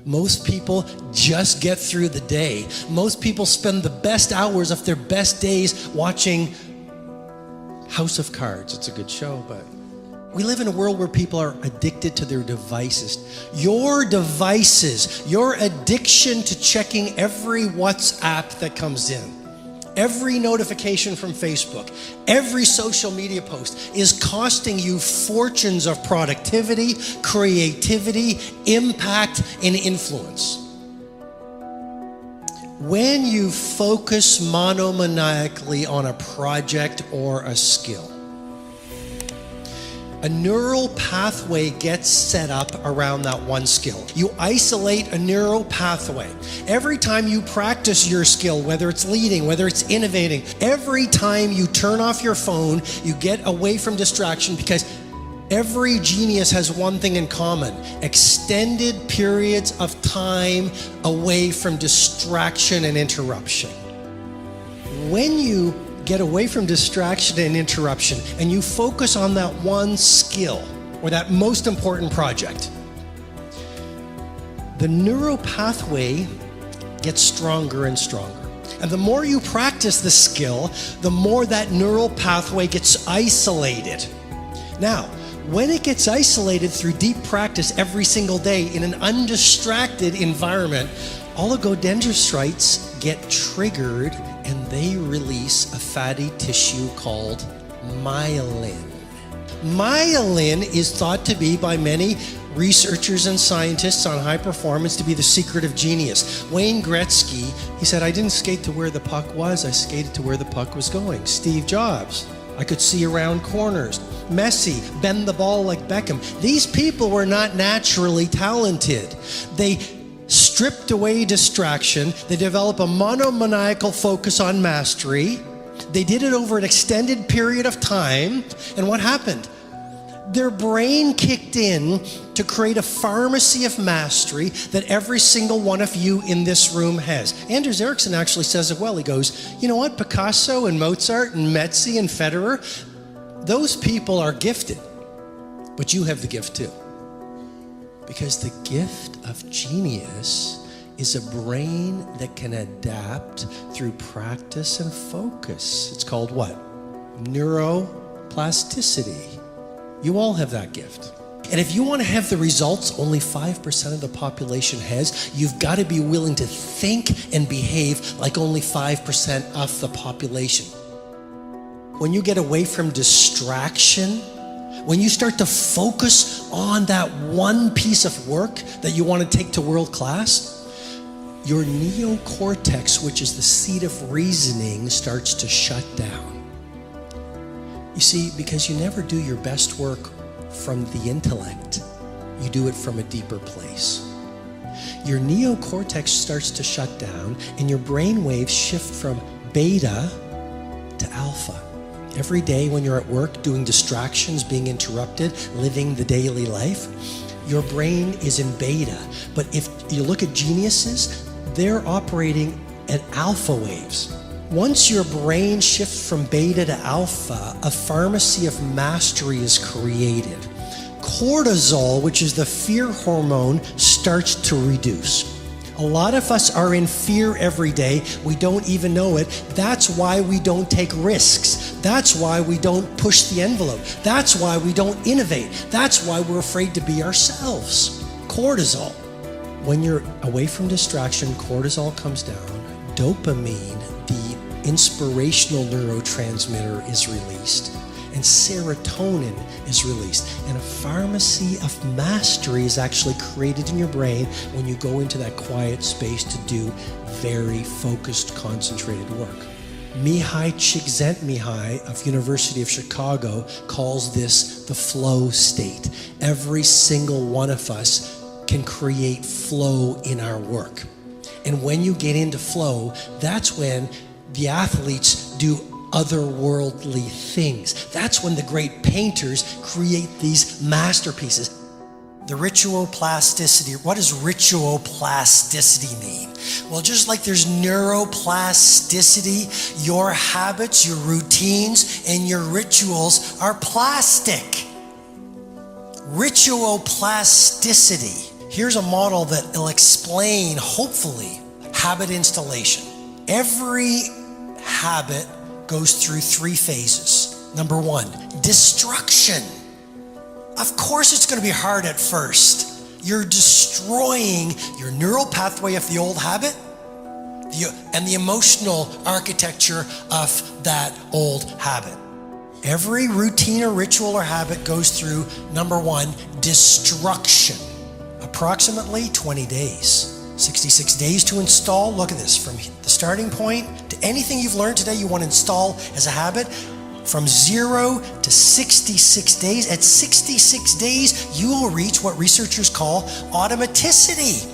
Most people just get through the day. Most people spend the best hours of their best days watching House of Cards. It's a good show, but we live in a world where people are addicted to their devices. Your devices, your addiction to checking every WhatsApp that comes in, every notification from Facebook, every social media post is costing you fortunes of productivity, creativity, impact, and influence. When you focus monomaniacally on a project or a skill, a neural pathway gets set up around that one skill. You isolate a neural pathway. Every time you practice your skill, whether it's leading, whether it's innovating, every time you turn off your phone, you get away from distraction, because every genius has one thing in common: extended periods of time away from distraction and interruption. When you get away from distraction and interruption and you focus on that one skill or that most important project, the neural pathway gets stronger and stronger. And the more you practice the skill, the more that neural pathway gets isolated. Now, when it gets isolated through deep practice every single day in an undistracted environment, oligodendrocytes get triggered and they release a fatty tissue called myelin. Myelin is thought to be, by many researchers and scientists on high performance, to be the secret of genius. Wayne Gretzky, he said, "I didn't skate to where the puck was, I skated to where the puck was going." Steve Jobs, "I could see around corners." Messi, bend the ball like Beckham. These people were not naturally talented. They stripped away distraction. They developed a monomaniacal focus on mastery. They did it over an extended period of time. And what happened? Their brain kicked in to create a pharmacy of mastery that every single one of you in this room has. Anders Ericsson actually says it well. He goes, "You know what? Picasso and Mozart and Metzi and Federer, those people are gifted, but you have the gift too." Because the gift of genius is a brain that can adapt through practice and focus. It's called what? Neuroplasticity. You all have that gift. And if you want to have the results only 5% of the population has, you've got to be willing to think and behave like only 5% of the population. When you get away from distraction, when you start to focus on that one piece of work that you want to take to world class, your neocortex, which is the seat of reasoning, starts to shut down. You see, because you never do your best work from the intellect, you do it from a deeper place. Your neocortex starts to shut down and your brain waves shift from beta to alpha. Every day when you're at work doing distractions, being interrupted, living the daily life, your brain is in beta. But if you look at geniuses, they're operating at alpha waves. Once your brain shifts from beta to alpha, a pharmacy of mastery is created. Cortisol, which is the fear hormone, starts to reduce. A lot of us are in fear every day. We don't even know it. That's why we don't take risks. That's why we don't push the envelope. That's why we don't innovate. That's why we're afraid to be ourselves. Cortisol. When you're away from distraction, cortisol comes down. Dopamine, the inspirational neurotransmitter, is released. And serotonin is released. And a pharmacy of mastery is actually created in your brain when you go into that quiet space to do very focused, concentrated work. Mihai Csikszentmihalyi of University of Chicago calls this the flow state. Every single one of us can create flow in our work. And when you get into flow, that's when the athletes do otherworldly things. That's when the great painters create these masterpieces. The rituoplasticity. What does rituoplasticity mean? Well, just like there's neuroplasticity, your habits, your routines, and your rituals are plastic. Rituoplasticity. Here's a model that will explain, hopefully, habit installation. Every habit goes through 3 phases. Number 1, destruction. Of course it's going to be hard at first. You're destroying your neural pathway of the old habit and the emotional architecture of that old habit. Every routine or ritual or habit goes through, number 1, destruction. Approximately 20 days. 66 days to install. Look at this, from the starting point to anything you've learned today you want to install as a habit, from 0 to 66 days. At 66 days, you will reach what researchers call automaticity.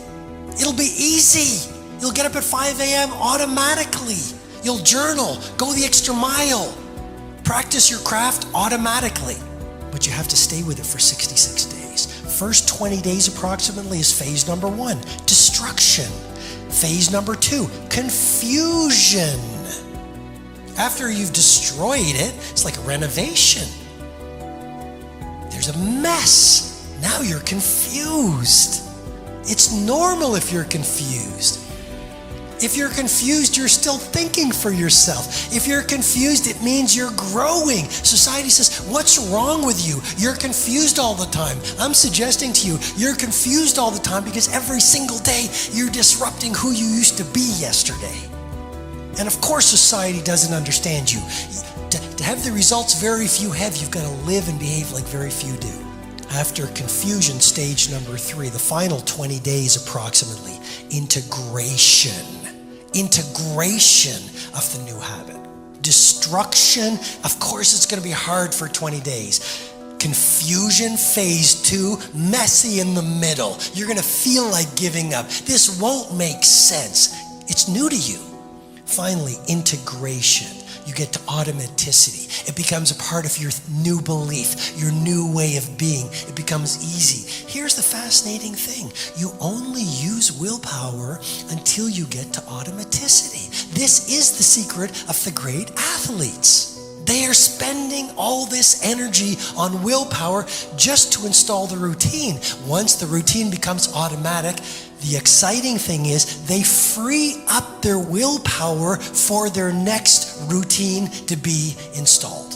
It'll be easy. You'll get up at 5 a.m. automatically. You'll journal, go the extra mile, practice your craft automatically. But you have to stay with it for 66 days. First 20 days approximately is phase number 1, destruction. Phase number 2, confusion. After you've destroyed it, it's like a renovation. There's a mess. Now you're confused. It's normal if you're confused. If you're confused, you're still thinking for yourself. If you're confused, it means you're growing. Society says, what's wrong with you? You're confused all the time. I'm suggesting to you, you're confused all the time because every single day you're disrupting who you used to be yesterday. And of course, society doesn't understand you. To have the results very few have, you've got to live and behave like very few do. After confusion, stage number 3, the final 20 days approximately, integration. Integration of the new habit. Destruction, of course it's going to be hard for 20 days. Confusion, phase 2, messy in the middle. You're going to feel like giving up. This won't make sense. It's new to you. Finally, integration. You get to automaticity. It becomes a part of your new belief, your new way of being. It becomes easy. Here's the fascinating thing. You only use willpower until you get to automaticity. This is the secret of the great athletes. They are spending all this energy on willpower just to install the routine. Once the routine becomes automatic, the exciting thing is they free up their willpower for their next routine to be installed.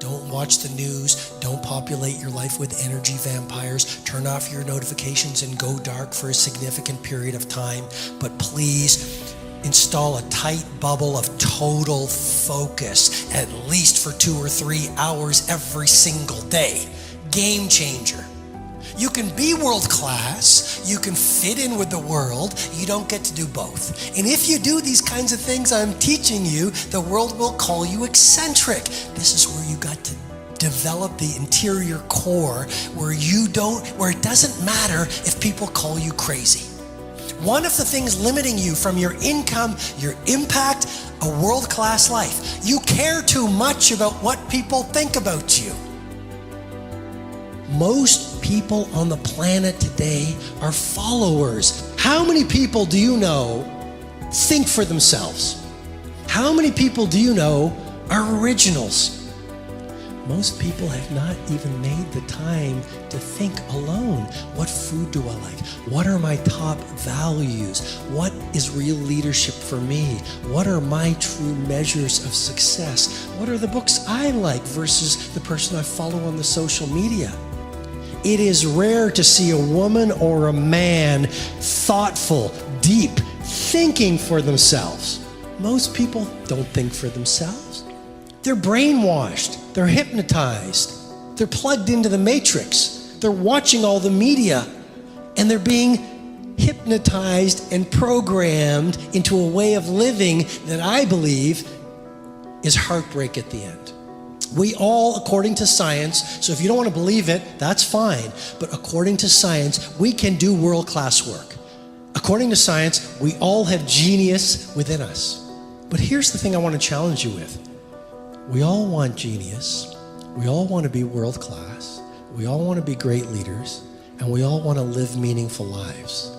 Don't watch the news. Don't populate your life with energy vampires. Turn off your notifications and go dark for a significant period of time. But please install a tight bubble of total focus, at least for 2 or 3 hours every single day. Game changer. You can be world class, you can fit in with the world, you don't get to do both. And if you do these kinds of things I'm teaching you, the world will call you eccentric. This is where you got to develop the interior core where it doesn't matter if people call you crazy. One of the things limiting you from your income, your impact, a world-class life, you care too much about what people think about you. Most people on the planet today are followers. How many people do you know think for themselves? How many people do you know are originals? Most people have not even made the time to think alone. What food do I like? What are my top values? What is real leadership for me? What are my true measures of success? What are the books I like versus the person I follow on the social media? It is rare to see a woman or a man thoughtful, deep, thinking for themselves. Most people don't think for themselves. They're brainwashed. They're hypnotized. They're plugged into the matrix. They're watching all the media, and they're being hypnotized and programmed into a way of living that I believe is heartbreak at the end. We all, according to science, so if you don't want to believe it, that's fine, but according to science, we can do world-class work. According to science, we all have genius within us. But here's the thing I want to challenge you with. We all want genius. We all want to be world-class. We all want to be great leaders. And we all want to live meaningful lives.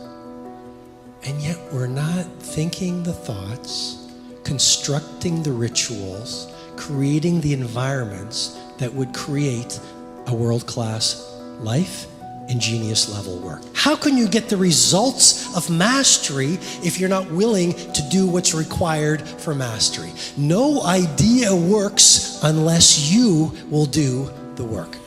And yet we're not thinking the thoughts, constructing the rituals, creating the environments that would create a world-class life and genius level work. How can you get the results of mastery if you're not willing to do what's required for mastery? No idea works unless you will do the work.